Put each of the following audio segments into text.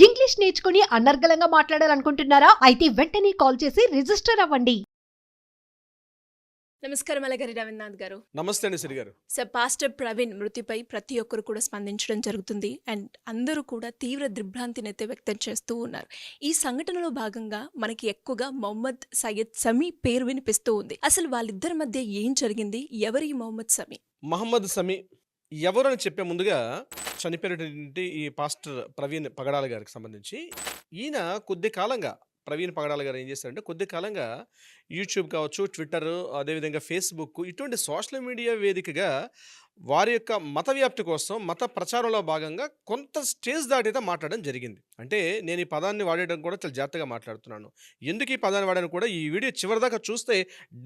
English నేర్చుకుని అనర్గళంగా మాట్లాడాలనుకుంటున్నారా? అయితే వెంటనే కాల్ చేసి రిజిస్టర్ అవ్వండి. నమస్కారం అలగారి రవీంద్రనాథ్ గారు. నమస్తే అండి సిరి గారు. సార్, పాస్టర్ ప్రవీణ్ మృతిపై ప్రతి ఒక్కరు కూడా స్పందించడం జరుగుతుంది అండ్ అందరూ కూడా తీవ్ర దిగ్భ్రాంతిని అయితే వ్యక్తం చేస్తూ ఉన్నారు. ఈ సంఘటనలో భాగంగా మనకి ఎక్కువగా మొహమ్మద్ సయ్యద్ సమీ పేరు వినిపిస్తూ ఉంది. అసలు వాళ్ళిద్దరి మధ్య ఏం జరిగింది? ఎవరి మొహమ్మద్ సమీ? మహమ్మద్ సమీ ఎవరు అని చెప్పే ముందుగా చనిపోయినటువంటి ఈ పాస్టర్ ప్రవీణ్ పగడాల గారికి సంబంధించి ఈయన కొద్ది కాలంగా ప్రవీణ్ పగడాల గారు ఏం చేశారంటే కొద్ది కాలంగా యూట్యూబ్ కావచ్చు, ట్విట్టర్, అదేవిధంగా ఫేస్బుక్ ఇటువంటి సోషల్ మీడియా వేదికగా వారి యొక్క మత వ్యాప్తి కోసం మత ప్రచారంలో భాగంగా కొంత స్టేజ్ దాటితే మాట్లాడడం జరిగింది. అంటే నేను ఈ పదాన్ని వాడేయడం కూడా చాలా జాగ్రత్తగా మాట్లాడుతున్నాను. ఎందుకు ఈ పదాన్ని వాడాను కూడా ఈ వీడియో చివరిదాకా చూస్తే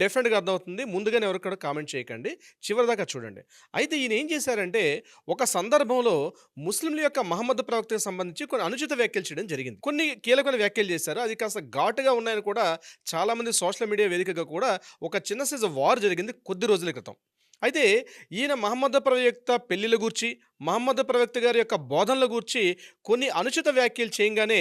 డెఫినెట్గా అర్థమవుతుంది. ముందుగానే ఎవరు కూడా కామెంట్ చేయకండి, చివరిదాకా చూడండి. అయితే ఈయన ఏం చేశారంటే ఒక సందర్భంలో ముస్లింల యొక్క మహమ్మద్ ప్రవక్తకు సంబంధించి కొన్ని అనుచిత వ్యాఖ్యలు చేయడం జరిగింది. కొన్ని కీలకమైన వ్యాఖ్యలు చేశారు. అది కాస్త ఘాటుగా ఉన్నాయని కూడా చాలామంది సోషల్ మీడియా వేదికగా కూడా ఒక చిన్న సైజు వార్ జరిగింది కొద్ది రోజుల క్రితం. అయితే ఈయన మహమ్మద్ ప్రవక్త పెళ్లిల గూర్చి, మహమ్మద్ ప్రవక్త గారి యొక్క బోధనల గూర్చి కొన్ని అనుచిత వ్యాఖ్యలు చేయగానే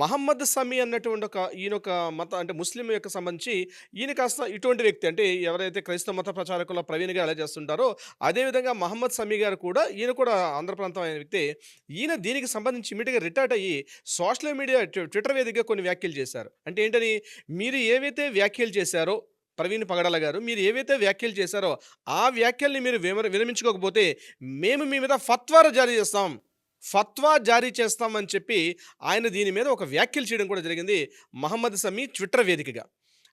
మహమ్మద్ సమీ అన్నటువంటి ఈయన ఒక మత అంటే ముస్లిం యొక్క సంబంధించి ఈయన కాస్త ఇటువంటి వ్యక్తి అంటే ఎవరైతే క్రైస్తవ మత ప్రచారకుల ప్రవీణ్ గారు ఎలా చేస్తుంటారో అదేవిధంగా మహమ్మద్ సమీ గారు కూడా ఈయన కూడా ఆంధ్ర ప్రాంతం అయిన వ్యక్తి. ఈయన దీనికి సంబంధించి ఇమీడియట్గా రిటార్ట్ అయ్యి సోషల్ మీడియా ట్విట్టర్ వేదికగా కొన్ని వ్యాఖ్యలు చేశారు. అంటే ఏంటని, మీరు ఏవైతే వ్యాఖ్యలు చేశారో ప్రవీణ్ పగడాల గారు, మీరు ఏవైతే వ్యాఖ్యలు చేశారో ఆ వ్యాఖ్యల్ని మీరు విరమించుకోకపోతే మేము మీ మీద ఫత్వా జారీ చేస్తామని చెప్పి ఆయన దీని మీద ఒక వ్యాఖ్యలు చేయడం కూడా జరిగింది మహమ్మద్ సమీ ట్విట్టర్ వేదికగా.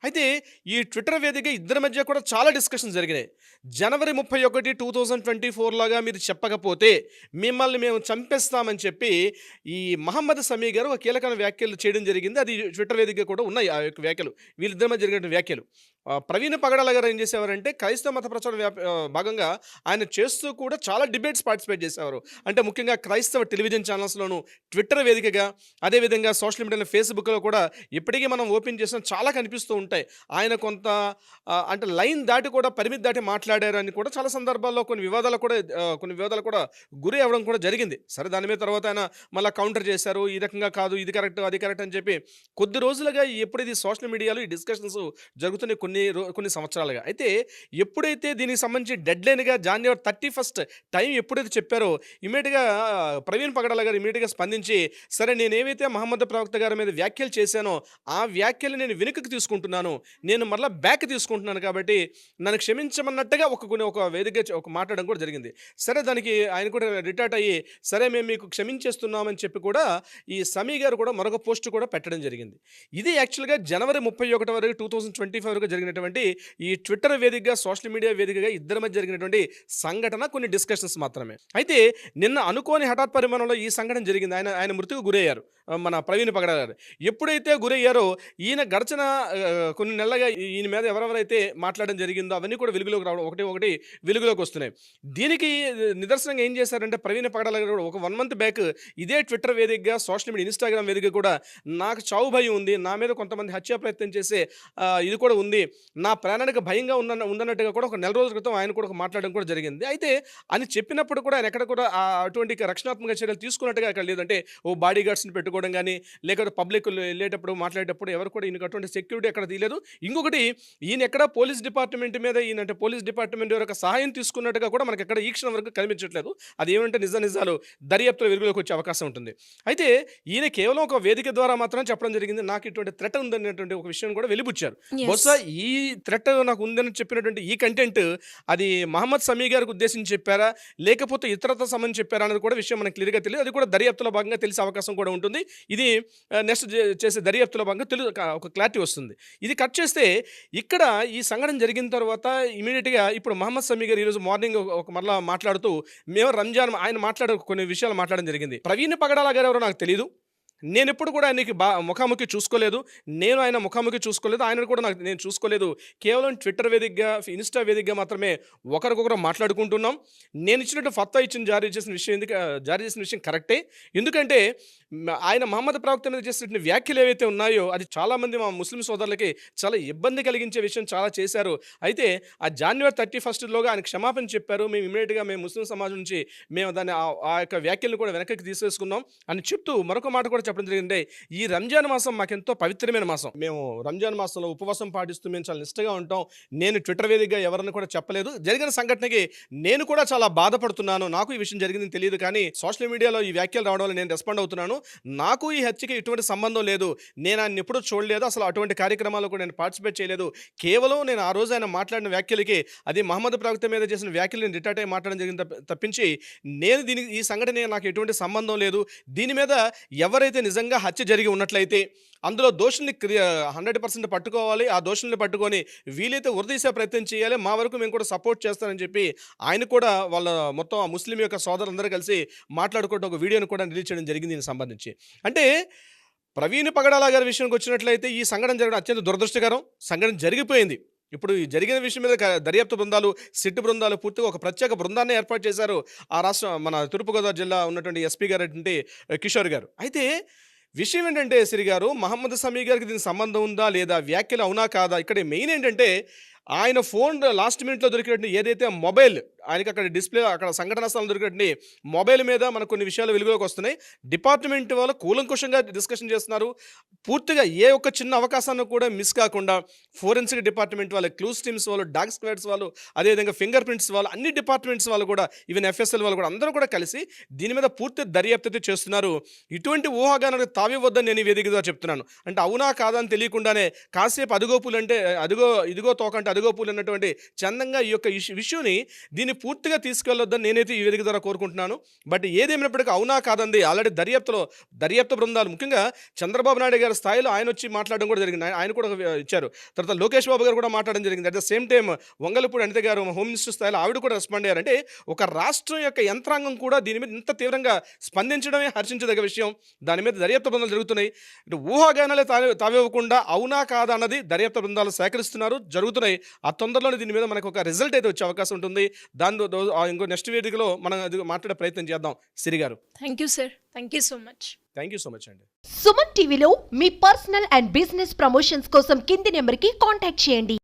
అయితే ఈ ట్విట్టర్ వేదిక ఇద్దరి మధ్య కూడా చాలా డిస్కషన్స్ జరిగినాయి. జనవరి 31, 2024 లాగా మీరు చెప్పకపోతే మిమ్మల్ని మేము చంపేస్తామని చెప్పి ఈ మహమ్మద్ సమీ గారు ఒక కీలకమైన వ్యాఖ్యలు చేయడం జరిగింది. అది ట్విట్టర్ వేదిక కూడా ఉన్నాయి ఆ యొక్క వ్యాఖ్యలు, వీళ్ళిద్దరి మధ్య జరిగిన వ్యాఖ్యలు. ప్రవీణ్ పగడాల గారు ఏం చేసేవారంటే క్రైస్తవ మత ప్రచారం భాగంగా ఆయన చేస్తూ కూడా చాలా డిబేట్స్ పార్టిసిపేట్ చేసేవారు. అంటే ముఖ్యంగా క్రైస్తవ టెలివిజన్ ఛానల్స్లోను, ట్విట్టర్ వేదికగా, అదేవిధంగా సోషల్ మీడియాలో ఫేస్బుక్లో కూడా ఇప్పటికీ మనం ఓపెన్ చేసిన చాలా కనిపిస్తూ ఉంటాయి. ఆయన కొంత అంటే లైన్ దాటి కూడా పరిమితి దాటి మాట్లాడారని కూడా చాలా సందర్భాల్లో కొన్ని వివాదాలు కూడా గురి అవ్వడం కూడా జరిగింది. సరే, దాని మీద తర్వాత ఆయన మళ్ళీ కౌంటర్ చేశారు. ఈ రకంగా కాదు, ఇది కరెక్ట్, అది కరెక్ట్ అని చెప్పి కొద్ది రోజులుగా ఎప్పుడైతే సోషల్ మీడియాలో ఈ డిస్కషన్స్ జరుగుతున్నాయి కొన్ని సంవత్సరాలుగా. అయితే ఎప్పుడైతే దీనికి సంబంధించి డెడ్ లైన్గా జనవరి 31 టైం ఎప్పుడైతే చెప్పారో ఇమీడియట్గా ప్రవీణ్ పగడాల గారు ఇమీడియట్గా స్పందించి, సరే నేను ఏవైతే మహమ్మద్ ప్రవక్త గారి మీద వ్యాఖ్యలు చేశానో ఆ వ్యాఖ్యలు నేను వెనుకకు తీసుకుంటున్నాను, నేను మరలా బ్యాక్ తీసుకుంటున్నాను, కాబట్టి నన్ను క్షమించమన్నట్టుగా ఒక వేదిక ఒక మాట్లాడడం కూడా జరిగింది. సరే, దానికి ఆయన కూడా రిటార్ట్ అయ్యి సరే మేము మీకు క్షమించేస్తున్నామని చెప్పి కూడా ఈ సమీ గారు కూడా మరొక పోస్ట్ కూడా పెట్టడం జరిగింది. ఇది యాక్చువల్గా జనవరి 31 వరకు 2025 వరకు జరిగినటువంటి ఈ ట్విట్టర్ వేదికగా, సోషల్ మీడియా వేదికగా ఇద్దరి మధ్య జరిగినటువంటి సంఘటన, కొన్ని డిస్కషన్స్ మాత్రమే. అయితే నిన్న అనుకోని హఠాత్ పరిమాణంలో ఈ సంఘటన జరిగింది. ఆయన మృతికి గురయ్యారు మన ప్రవీణ్ పగడాల గారు. ఎప్పుడైతే గురయ్యారో ఈయన గడిచిన కొన్ని నెలలుగా ఈయన మీద ఎవరెవరైతే మాట్లాడడం జరిగిందో అవన్నీ కూడా వెలుగులోకి రావడం ఒకటి వెలుగులోకి వస్తున్నాయి. దీనికి నిదర్శనంగా ఏం చేశారంటే ప్రవీణ్ పగడాల గారు ఒక 1 month బ్యాక్ ఇదే ట్విట్టర్ వేదికగా, సోషల్ మీడియా ఇన్స్టాగ్రామ్ వేదిక కూడా నాకు చావు భయం ఉంది, నా మీద కొంతమంది హత్యా ప్రయత్నం చేసే ఇది కూడా ఉంది, నా ప్రాణానికి భయంగా ఉందన్నట్టుగా కూడా ఒక 1 రోజుల క్రితం ఆయన కూడా మాట్లాడడం కూడా జరిగింది. అయితే అని చెప్పినప్పుడు కూడా ఆయన ఎక్కడ కూడా అటువంటి రక్షణాత్మక చర్యలు తీసుకున్నట్టుగా అక్కడ లేదంటే ఓ బాడీ గార్డ్స్ని పెట్టుకోవడం కానీ, లేకపోతే పబ్లిక్ వెళ్ళేటప్పుడు మాట్లాడేటప్పుడు ఎవరు కూడా ఈయనకు అటువంటి సెక్యూరిటీ ఎక్కడ తీయలేదు. ఇంకొకటి, ఈయన ఎక్కడ పోలీస్ డిపార్ట్మెంట్ మీద ఈయనంటే పోలీస్ డిపార్ట్మెంట్ యొక్క సహాయం తీసుకున్నట్టుగా కూడా మనకి ఎక్కడ ఈ క్షణం వరకు కనిపించట్లేదు. అది ఏమంటే నిజాలు దర్యాప్తులో వెలుగులోకి వచ్చే అవకాశం ఉంటుంది. అయితే ఈయన కేవలం ఒక వేదిక ద్వారా మాత్రం చెప్పడం జరిగింది, నాకు ఇటువంటి థ్రెట్ ఉందనేటువంటి ఒక విషయం కూడా వెలిబుచ్చారు. బహుశా ఈ థ్రెట్ నాకు ఉందని చెప్పినటువంటి ఈ కంటెంట్ అది మహమ్మద్ సమీ గారికి ఉద్దేశించి చెప్పారా, లేకపోతే ఇతరత సంబంధించి చెప్పారా అనేది కూడా విషయం మనకు క్లియర్గా తెలియదు. అది కూడా దర్యాప్తులో భాగంగా తెలిసే అవకాశం కూడా ఉంటుంది. ఇది నెక్స్ట్ చేసే దర్యాప్తులో భాగంగా ఒక క్లారిటీ వస్తుంది. ఇది కట్ చేస్తే ఇక్కడ ఈ సంఘటన జరిగిన తర్వాత ఇమీడియట్గా ఇప్పుడు మహమ్మద్ సమీ గారు ఈరోజు మార్నింగ్ ఒక మరలా మాట్లాడుతూ మేము రంజాన్ ఆయన కొన్ని విషయాలు మాట్లాడడం జరిగింది. ప్రవీణ్ పగడాల గారు ఎవరో నాకు తెలియదు, నేను ఎప్పుడు కూడా ఆయనకి ముఖాముఖి చూసుకోలేదు, నేను ఆయన ముఖాముఖి చూసుకోలేదు, ఆయన కూడా నేను చూసుకోలేదు. కేవలం ట్విట్టర్ వేదికగా, ఇన్స్టా వేదికగా మాత్రమే ఒకరికొకరు మాట్లాడుకుంటున్నాం. నేను ఇచ్చినట్టు ఫత్వా జారీ చేసిన విషయం కరెక్టే. ఎందుకంటే ఆయన మహమ్మద్ ప్రవక్త మీద చేసినటువంటి వ్యాఖ్యలు ఏవైతే ఉన్నాయో అది చాలామంది మా ముస్లిం సోదరులకి చాలా ఇబ్బంది కలిగించే విషయం చాలా చేశారు. అయితే ఆ జనవరి 31 ఆయన క్షమాపణ చెప్పారు. మేము ఇమీడియట్గా ముస్లిం సమాజం నుంచి మేము దాన్ని ఆ యొక్క వ్యాఖ్యలను కూడా వెనక్కి తీసేసుకున్నాం అని చెప్తూ మరొక మాట కూడా కూడా చెప్పడం జరిగింది, ఈ రంజాన్ మాసం మాకెంతో పవిత్రమైన మాసం. మేము రంజాన్ మాసంలో ఉపవాసం పాటిస్తూ మేము చాలా నిష్టగా ఉంటాం. నేను ట్విట్టర్ వేదికగా ఎవరిని కూడా చెప్పలేదు. జరిగిన సంఘటనకి నేను కూడా చాలా బాధపడుతున్నాను. నాకు ఈ విషయం జరిగిందని తెలియదు, కానీ సోషల్ మీడియాలో ఈ వ్యాఖ్యలు రావడం వల్ల నేను రెస్పాండ్ అవుతున్నాను. నాకు ఈ హత్యకి ఎటువంటి సంబంధం లేదు. నేను ఆయన ఎప్పుడూ చూడలేదు. అసలు అటువంటి కార్యక్రమాల్లో కూడా నేను పార్టిసిపేట్ చేయలేదు. కేవలం నేను ఆ రోజు ఆయన మాట్లాడిన వ్యాఖ్యలకి, అది మహమ్మద్ ప్రవక్త మీద చేసిన వ్యాఖ్యలను రిటార్ట్ అయ్యి మాట్లాడడం జరిగింది తప్పించి నేను ఈ సంఘటన నాకు ఎటువంటి సంబంధం లేదు. దీని మీద ఎవరైతే నిజంగా హత్య జరిగి ఉన్నట్లయితే అందులో దోషుల్ని 100% పట్టుకోవాలి. ఆ దోషుల్ని పట్టుకొని వీలైతే ఉరిదీసే ప్రయత్నం చేయాలి. మా వరకు మేము కూడా సపోర్ట్ చేస్తానని చెప్పి ఆయన కూడా వాళ్ళ మొత్తం ఆ ముస్లిం యొక్క సోదరులందరూ కలిసి మాట్లాడుకుంటూ ఒక వీడియోని కూడా రిలీజ్ చేయడం జరిగింది దీనికి సంబంధించి. అంటే ప్రవీణ్ పగడాల గారి విషయానికి వచ్చినట్లయితే ఈ సంఘటన జరగడం అత్యంత దురదృష్టకరం. సంఘటన జరిగిపోయింది. ఇప్పుడు ఈ జరిగిన విషయం మీద దర్యాప్తు బృందాలు, సిట్ బృందాలు పూర్తిగా ఒక ప్రత్యేక బృందాన్ని ఏర్పాటు చేశారు ఆ రాష్ట్రం మన తూర్పుగోదావరి జిల్లా ఉన్నటువంటి ఎస్పీ గారు కిషోర్ గారు. అయితే విషయం ఏంటంటే సిరి గారు, మహమ్మద్ సమీ గారికి దీనికి సంబంధం ఉందా లేదా, వ్యాఖ్యలు అవునా కాదా, ఇక్కడ మెయిన్ ఏంటంటే ఆయన ఫోన్ లాస్ట్ మినిట్లో దొరికినట్టు ఏదైతే మొబైల్ ఆయనకి అక్కడ డిస్ప్లే అక్కడ సంఘటన స్థలం దొరికినట్టు మొబైల్ మీద మనకు కొన్ని విషయాలు వెలుగులోకి వస్తున్నాయి. డిపార్ట్మెంట్ వాళ్ళు కూలంకుషంగా డిస్కషన్ చేస్తున్నారు. పూర్తిగా ఏ ఒక్క చిన్న అవకాశాన్ని కూడా మిస్ కాకుండా ఫోరెన్సిక్ డిపార్ట్మెంట్ వాళ్ళు, క్లూస్ టీమ్స్ వాళ్ళు, డాగ్ స్క్వాడ్స్ వాళ్ళు, అదేవిధంగా ఫింగర్ ప్రింట్స్ వాళ్ళు, అన్ని డిపార్ట్మెంట్స్ వాళ్ళు కూడా, ఈవెన్ FSL వాళ్ళు కూడా అందరూ కూడా కలిసి దీని మీద పూర్తి దర్యాప్తు చేస్తున్నారు. ఇటువంటి ఊహాగానాలకు తావివ్వద్దని నేను ఈ వేదిక ద్వారా చెప్తున్నాను. అంటే అవునా కాదా అని తెలియకుండానే కాసేపు అదుగోపులు అంటే ఇదిగో తోకంటే అదుగోపులు అన్నటువంటి చందంగా ఈ యొక్క ఇష్యూని దీన్ని పూర్తిగా తీసుకెళ్లొద్దని నేనైతే ఈ వేదిక ద్వారా కోరుకుంటున్నాను. బట్ ఏదేమైనప్పటికీ అవునా కాదండి, ఆల్రెడీ దర్యాప్తు బృందాలు, ముఖ్యంగా చంద్రబాబు నాయుడు గారి స్థాయిలో ఆయన వచ్చి మాట్లాడడం కూడా జరిగింది. ఆయన కూడా ఇచ్చారు. తర్వాత లోకేష్ బాబు గారు కూడా మాట్లాడడం జరిగింది. At the same time Vangalapudi Anitha గారు హోమ్ మినిస్టర్ స్థాయిలో ఆవిడ కూడా రెస్పాండ్ అయ్యారు. అంటే ఒక రాష్ట్రం యొక్క యంత్రాంగం కూడా దీని మీద ఇంత తీవ్రంగా స్పందించడమే హర్షించదగ్గ విషయం. దాని మీద దర్యాప్తు బృందాలు జరుగుతున్నాయి. ఇటు ఊహాగానాలే తావివ్వకుండా అవునా కాదా అన్నది దర్యాప్తు బృందాలు సేకరిస్తున్నారు, జరుగుతున్నాయి. ఆ తొందరలోనే దీని మీద మనకు ఒక రిజల్ట్ అయితే వచ్చే అవకాశం ఉంటుంది. దాని ఇంకో నెక్స్ట్ వేదికలో మనం అది మాట్లాడే ప్రయత్నం చేద్దాం. సిరి గారు, thank you sir, thank you so much. Thank you so much అండి. సుమన్ టీవీలో మీ పర్సనల్ అండ్ బిజినెస్ ప్రమోషన్స్ కోసం కింది నెంబర్కి కాంటాక్ట్ చేయండి.